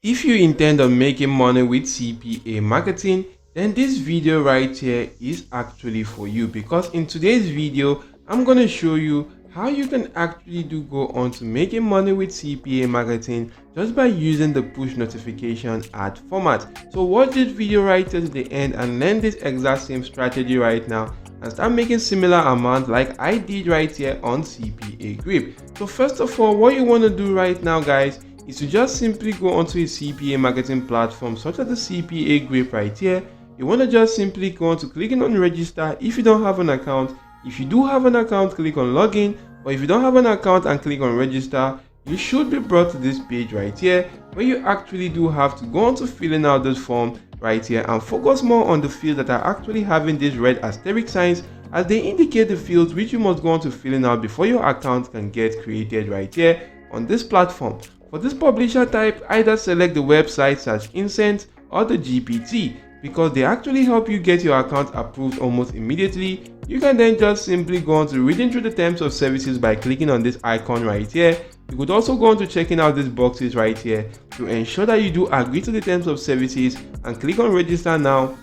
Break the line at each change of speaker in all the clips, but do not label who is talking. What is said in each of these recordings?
If you intend on making money with CPA marketing, then this video right here is actually for you, because in today's video I'm going to show you how you can actually go on to making money with CPA marketing just by using the push notification ad format. So watch this video right here to the end and learn this exact same strategy right now and start making similar amount like I did right here on CPA Grip. So first of all, what you want to do right now, guys, is to just simply go onto a CPA marketing platform such as the CPA Grip right here. You want to just simply go on to clicking on register if you don't have an account. If you do have an account, click on login, or if you don't have an account and click on register, you should be brought to this page right here where you actually do have to go on to filling out this form right here and focus more on the fields that are actually having these red asterisk signs, as they indicate the fields which you must go on to filling out before your account can get created right here on this platform. For this publisher type, either select the website / Incent or the GPT, because they actually help you get your account approved almost immediately. You can then just simply go on to reading through the terms of services by clicking on this icon right here. You could also go on to checking out these boxes right here to ensure that you do agree to the terms of services and click on register now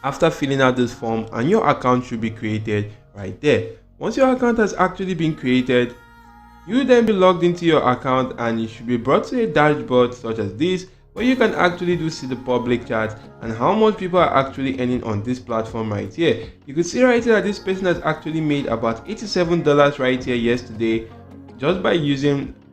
after filling out this form, and your account should be created right there. Once your account has actually been created, you will then be logged into your account and you should be brought to a dashboard such as this, where you can actually see the public chat and how much people are actually earning on this platform right here. You can see right here that this person has actually made about $87 right here yesterday just by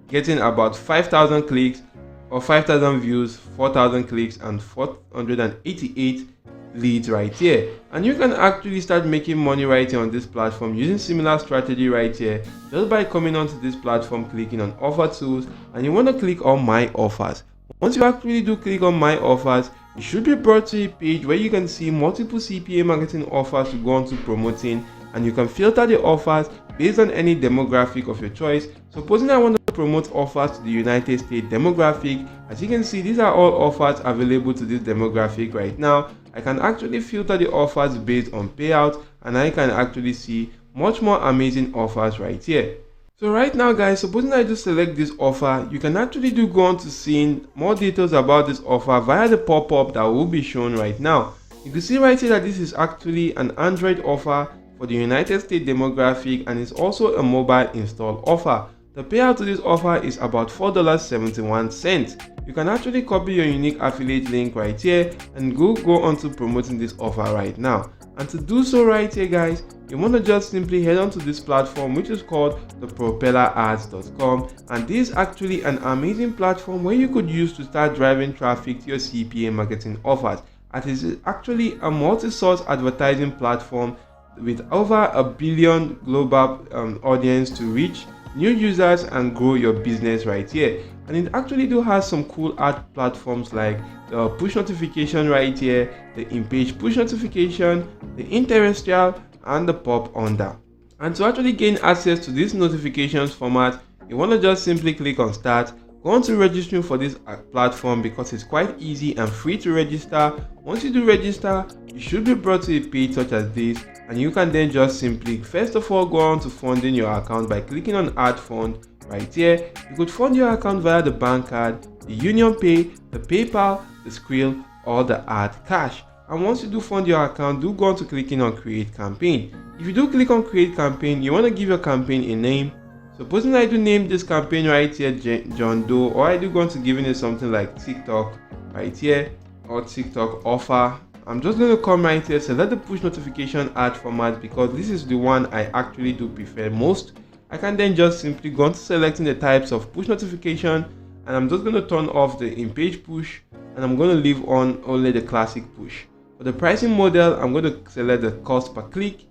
getting about 5,000 clicks or 5,000 views, 4,000 clicks and 488 leads right here. And you can actually start making money right here on this platform using similar strategy right here just by coming onto this platform, clicking on offer tools, and you want to click on my offers. Once you actually do click on my offers, you should be brought to a page where you can see multiple CPA marketing offers to go on to promoting, and you can filter the offers based on any demographic of your choice. Supposing I want to promote offers to the United States demographic, as you can see, these are all offers available to this demographic right now. I can actually filter the offers based on payout, and I can actually see much more amazing offers right here. So right now, guys, supposing I do select this offer, you can actually go on to seeing more details about this offer via the pop-up that will be shown right now. You can see right here that this is actually an Android offer for the United States demographic, and it's also a mobile install offer. The payout to this offer is about $4.71. You can actually copy your unique affiliate link right here and go on to promoting this offer right now. And to do so right here, guys, you want to just simply head on to this platform which is called the propellerads.com, and this is actually an amazing platform where you could use to start driving traffic to your CPA marketing offers. It is actually a multi-source advertising platform with over 1 billion global audience to reach new users and grow your business right here. And it actually has some cool ad platforms like the push notification right here, the in-page push notification, the interstitial, and the pop under. And to actually gain access to this notifications format, you want to just simply click on start. Go on to registering for this platform because it's quite easy and free to register. Once you do register, you should be brought to a page such as this, and you can then just simply first of all go on to funding your account by clicking on add fund right here. You could fund your account via the bank card, the Union Pay, the PayPal, the Skrill, or the Add Cash. And once you do fund your account, do go on to clicking on create campaign. If you do click on create campaign, you want to give your campaign a name. Supposing I do name this campaign right here John Doe, or I do go on to giving it something like TikTok right here, or TikTok offer. I'm just going to come right here, select the push notification ad format because this is the one I actually do prefer most. I can then just simply go on to selecting the types of push notification, and I'm just going to turn off the in-page push, and I'm going to leave on only the classic push. For the pricing model, I'm going to select the cost per click,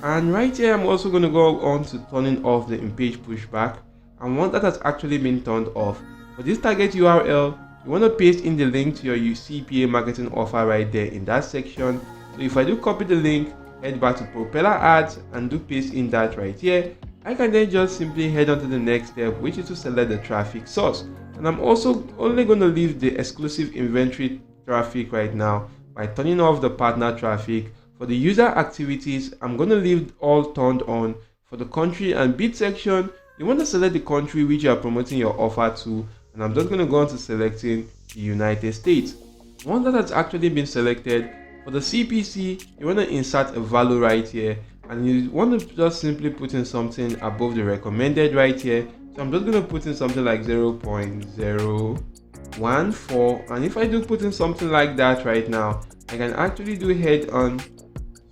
and right here I'm also going to go on to turning off the in-page pushback. And once that has actually been turned off, for this target URL, you want to paste in the link to your CPA marketing offer right there in that section. So if I do copy the link, head back to Propeller Ads and do paste in that right here, I can then just simply head on to the next step, which is to select the traffic source. And I'm also only going to leave the exclusive inventory traffic right now by turning off the partner traffic. For the user activities, I'm going to leave all turned on. For the country and bid section, you want to select the country which you are promoting your offer to, and I'm just going to go on to selecting the United States. Once that has actually been selected, for the CPC, you want to insert a value right here, and you want to just simply put in something above the recommended right here. So I'm just going to put in something like 0.014, and if I do put in something like that right now, I can actually do head on.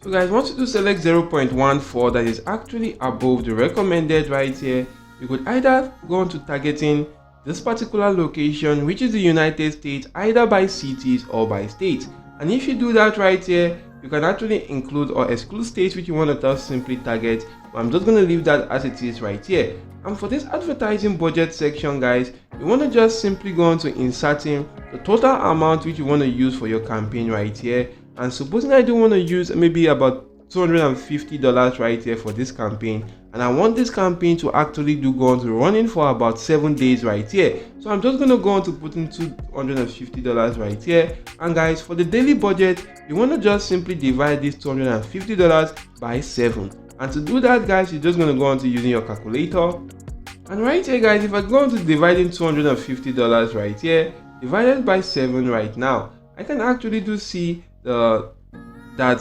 So guys, once you do select 0.14 that is actually above the recommended right here, you could either go on to targeting this particular location, which is the United States, either by cities or by states. And if you do that right here, you can actually include or exclude states which you want to just simply target, but I'm just going to leave that as it is right here. And for this advertising budget section, guys, you want to just simply go on to inserting the total amount which you want to use for your campaign right here. And supposing I do want to use maybe about $250 right here for this campaign, and I want this campaign to actually go on to running for about 7 days right here. So I'm just going to go on to put in $250 right here. And guys, for the daily budget, you want to just simply divide this $250 by 7. And to do that, guys, you're just going to go on to using your calculator. And right here, guys, if I go on to dividing $250 right here divided by 7 right now, I can actually see that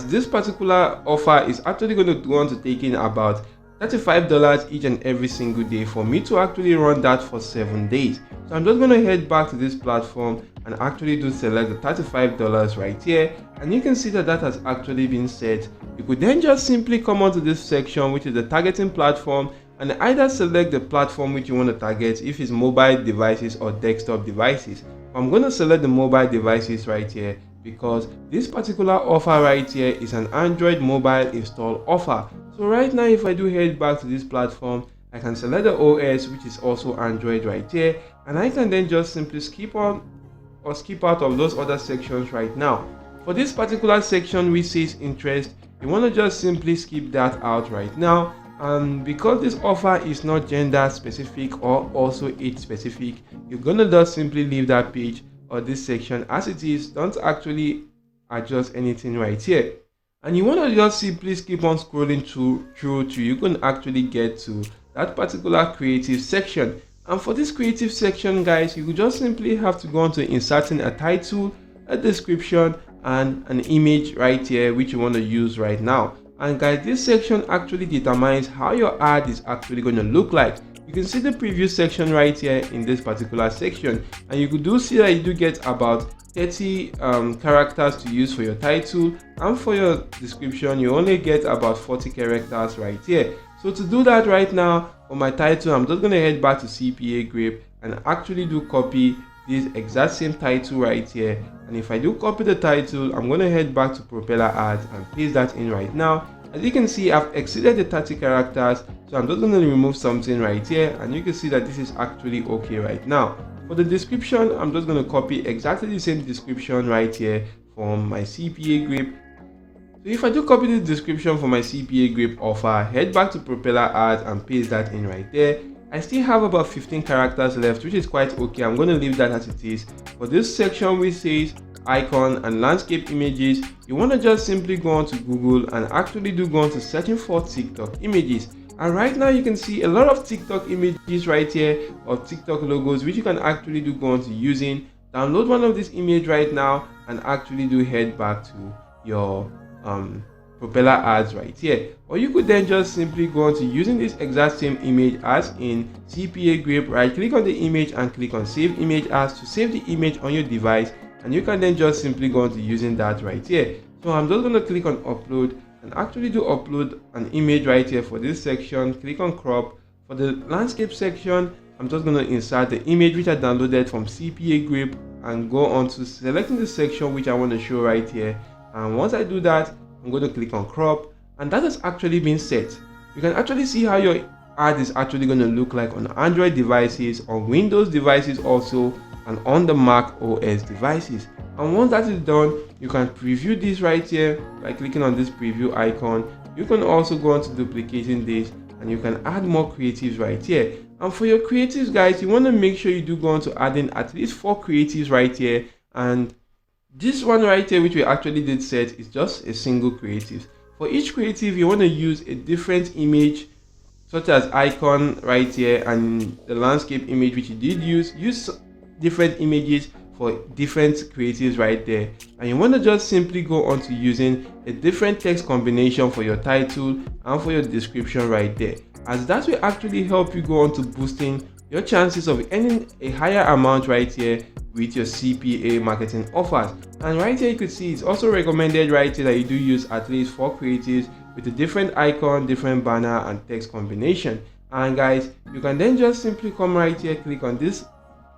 this particular offer is actually going to go on to take in about $35 each and every single day for me to actually run that for 7 days. So I'm just going to head back to this platform and actually do select the $35 right here, and you can see that that has actually been set. You could then just simply come onto this section, which is the targeting platform, and either select the platform which you want to target, if it's mobile devices or desktop devices. I'm going to select the mobile devices right here, because this particular offer right here is an Android mobile install offer. So right now, if I do head back to this platform, I can select the OS, which is also Android right here, and I can then just simply skip on or skip out of those other sections right now. For this particular section which says interest, you want to just simply skip that out right now. And because this offer is not gender specific or also age specific, you're gonna just simply leave that page or this section as it is. Don't actually adjust anything right here. And you want to just simply keep on scrolling through till you can actually get to that particular creative section. And for this creative section, guys, you just simply have to go on to inserting a title, a description, and an image right here which you want to use right now. And guys, this section actually determines how your ad is actually going to look like. You can see the preview section right here in this particular section, and you could see that you do get about 30 characters to use for your title, and for your description you only get about 40 characters right here. So to do that right now, for my title, I'm just going to head back to CPA Grip and actually do copy this exact same title right here. And if I do copy the title, I'm going to head back to Propeller Ads and paste that in right now. As you can see, I've exceeded the 30 characters, so I'm just going to remove something right here, and you can see that this is actually okay right now. For the description, I'm just going to copy exactly the same description right here from my CPA Grip. So if I do copy the description for my CPA Grip offer, head back to Propeller Ads and paste that in right there. I still have about 15 characters left, which is quite okay. I'm going to leave that as it is. For this section which says icon and landscape images, you want to just simply go on to Google and actually do go on to searching for TikTok images. And right now you can see a lot of TikTok images right here, or TikTok logos, which you can actually do go on to using. Download one of these images right now and actually do head back to your Propeller Ads right here. Or you could then just simply go on to using this exact same image as in CPA Grip, right click on the image and click on save image as to save the image on your device, and you can then just simply go on to using that right here. So I'm just going to click on upload and actually do upload an image right here for this section. Click on crop. For the landscape section, I'm just going to insert the image which I downloaded from CPA Grip and go on to selecting the section which I want to show right here. And once I do that, I'm going to click on crop, and that has actually been set. You can actually see how your ad is actually going to look like on Android devices, on Windows devices also, and on the Mac OS devices. And once that is done, you can preview this right here by clicking on this preview icon. You can also go on to duplicating this, and you can add more creatives right here. And for your creatives, guys, you want to make sure you do go on to adding at least 4 creatives right here. And this one right here, which we actually did set, is just a single creative. For each creative, you want to use a different image, such as icon right here, and the landscape image which you did use different images for different creatives right there, and you want to just simply go on to using a different text combination for your title and for your description right there, as that will actually help you go on to boosting your chances of earning a higher amount right here with your CPA marketing offers. And right here you could see it's also recommended right here that you do use at least 4 creatives with a different icon, different banner and text combination. And guys, you can then just simply come right here, click on this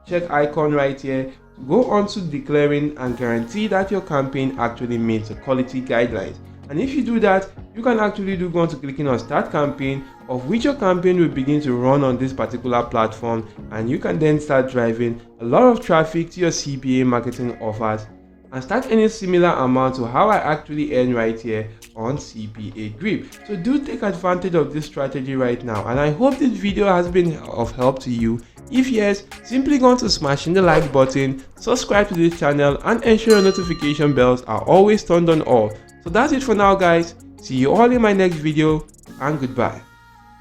check icon right here to go on to declaring and guarantee that your campaign actually meets the quality guidelines. And if you do that, you can actually go on to clicking on start campaign, of which your campaign will begin to run on this particular platform, and you can then start driving a lot of traffic to your CPA marketing offers and start earning similar amount to how I actually earn right here on CPA Grip. So do take advantage of this strategy right now, and I hope this video has been of help to you. If yes, simply go on to smashing the like button, subscribe to this channel, and ensure your notification bells are always turned on all. So that's it for now guys. See you all in my next video, and goodbye.